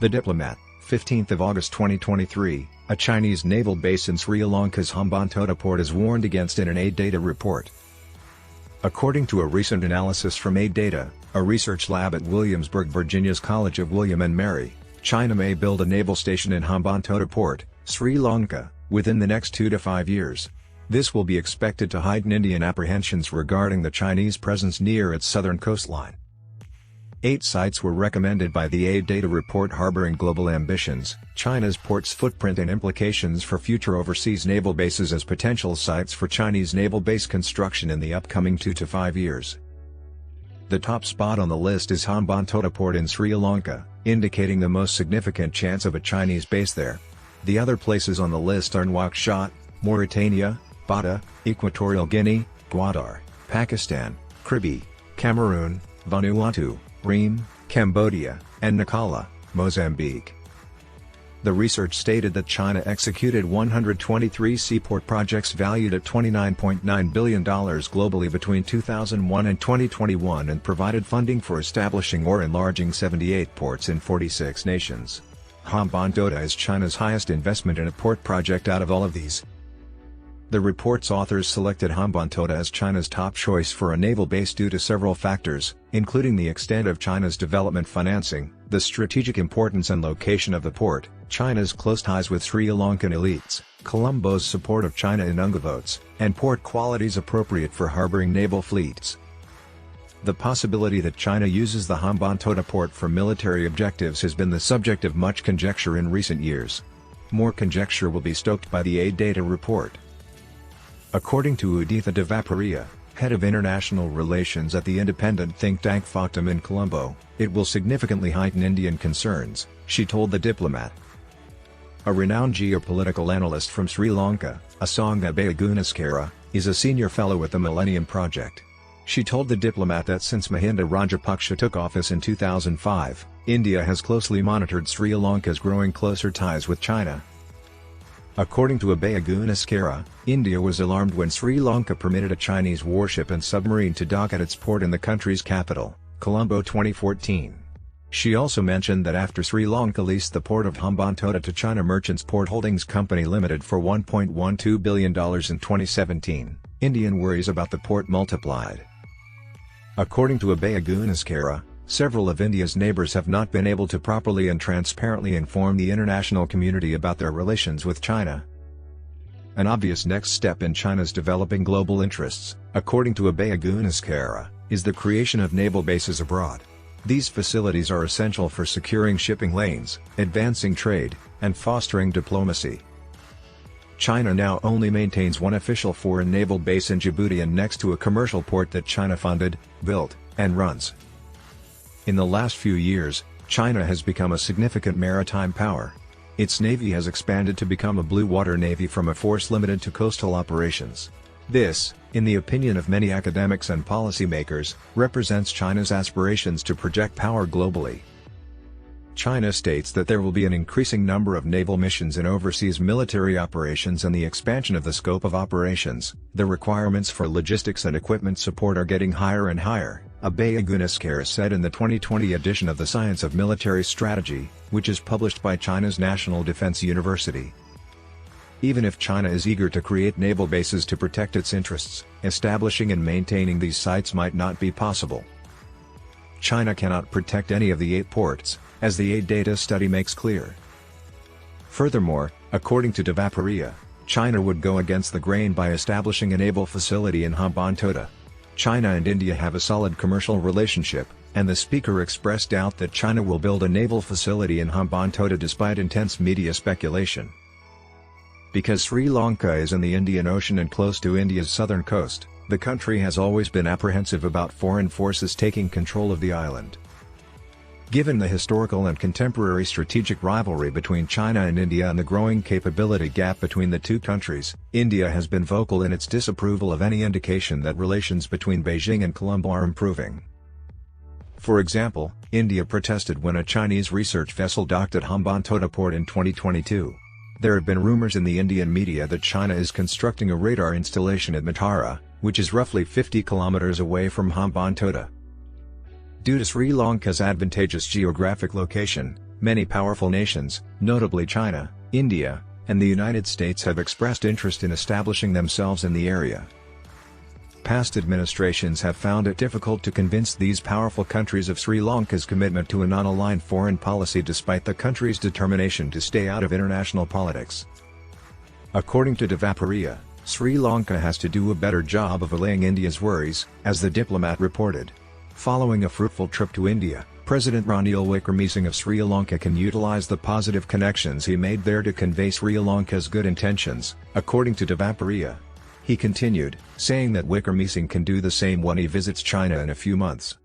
The Diplomat, 15th of August 2023, a Chinese naval base in Sri Lanka's Hambantota Port is warned against in an AidData report. According to a recent analysis from AidData, a research lab at Williamsburg, Virginia's College of William and Mary, China may build a naval station in Hambantota Port, Sri Lanka, within the next 2 to 5 years. This will be expected to heighten Indian apprehensions regarding the Chinese presence near its southern coastline. 8 sites were recommended by the AidData report harboring global ambitions, China's port's footprint and implications for future overseas naval bases as potential sites for Chinese naval base construction in the upcoming 2 to 5 years. The top spot on the list is Hambantota Port in Sri Lanka, indicating the most significant chance of a Chinese base there. The other places on the list are Nouakchott, Mauritania, Bata, Equatorial Guinea, Gwadar, Pakistan, Kribi, Cameroon, Vanuatu, Ream, Cambodia, and Nacala, Mozambique. The research stated that China executed 123 seaport projects valued at $29.9 billion globally between 2001 and 2021 and provided funding for establishing or enlarging 78 ports in 46 nations. Hambantota is China's highest investment in a port project out of all of these. The report's authors selected Hambantota as China's top choice for a naval base due to several factors, including the extent of China's development financing, the strategic importance and location of the port, China's close ties with Sri Lankan elites, Colombo's support of China in UNGA votes, and port qualities appropriate for harboring naval fleets. The possibility that China uses the Hambantota port for military objectives has been the subject of much conjecture in recent years. More conjecture will be stoked by the AidData report. According to Uditha Devaparia, head of international relations at the independent think tank Factum in Colombo, it will significantly heighten Indian concerns, she told The Diplomat. A renowned geopolitical analyst from Sri Lanka, Asanga Bayagunaskara, is a senior fellow at the Millennium Project. She told The Diplomat that since Mahinda Rajapaksa took office in 2005, India has closely monitored Sri Lanka's growing closer ties with China. According to Bayagunaskara, India was alarmed when Sri Lanka permitted a Chinese warship and submarine to dock at its port in the country's capital, Colombo 2014. She also mentioned that after Sri Lanka leased the port of Hambantota to China Merchants Port Holdings Company Limited for $1.12 billion in 2017, Indian worries about the port multiplied. According to Bayagunaskara, several of India's neighbors have not been able to properly and transparently inform the international community about their relations with China. An obvious next step in China's developing global interests, according to Bayagunaskara, is the creation of naval bases abroad. These facilities are essential for securing shipping lanes, advancing trade, and fostering diplomacy. China now only maintains one official foreign naval base in Djibouti and next to a commercial port that China funded, built, and runs. In the last few years, China has become a significant maritime power. Its navy has expanded to become a blue water navy from a force limited to coastal operations. This, in the opinion of many academics and policymakers, represents China's aspirations to project power globally. China states that there will be an increasing number of naval missions in overseas military operations and the expansion of the scope of operations. The requirements for logistics and equipment support are getting higher and higher, Bayagunaskara said in the 2020 edition of the Science of Military Strategy, which is published by China's National Defense University. Even if China is eager to create naval bases to protect its interests, establishing and maintaining these sites might not be possible. China cannot protect any of the 8 ports, as the AidData study makes clear. Furthermore, according to Devaparia, China would go against the grain by establishing a naval facility in Hambantota. China and India have a solid commercial relationship, and the speaker expressed doubt that China will build a naval facility in Hambantota despite intense media speculation. Because Sri Lanka is in the Indian Ocean and close to India's southern coast, the country has always been apprehensive about foreign forces taking control of the island. Given the historical and contemporary strategic rivalry between China and India and the growing capability gap between the two countries, India has been vocal in its disapproval of any indication that relations between Beijing and Colombo are improving. For example, India protested when a Chinese research vessel docked at Hambantota Port in 2022. There have been rumors in the Indian media that China is constructing a radar installation at Matara, which is roughly 50 kilometers away from Hambantota. Due to Sri Lanka's advantageous geographic location, Many powerful nations, notably China, India, and the United States have expressed interest in establishing themselves in the area. Past administrations have found it difficult to convince these powerful countries of Sri Lanka's commitment to a non-aligned foreign policy despite the country's determination to stay out of international politics. According to Devaparia, Sri Lanka has to do a better job of allaying India's worries, as the diplomat reported. Following a fruitful trip to India, President Ranil Wickremesinghe of Sri Lanka can utilize the positive connections he made there to convey Sri Lanka's good intentions, according to Devaparia. He continued, saying that Wickremesinghe can do the same when he visits China in a few months.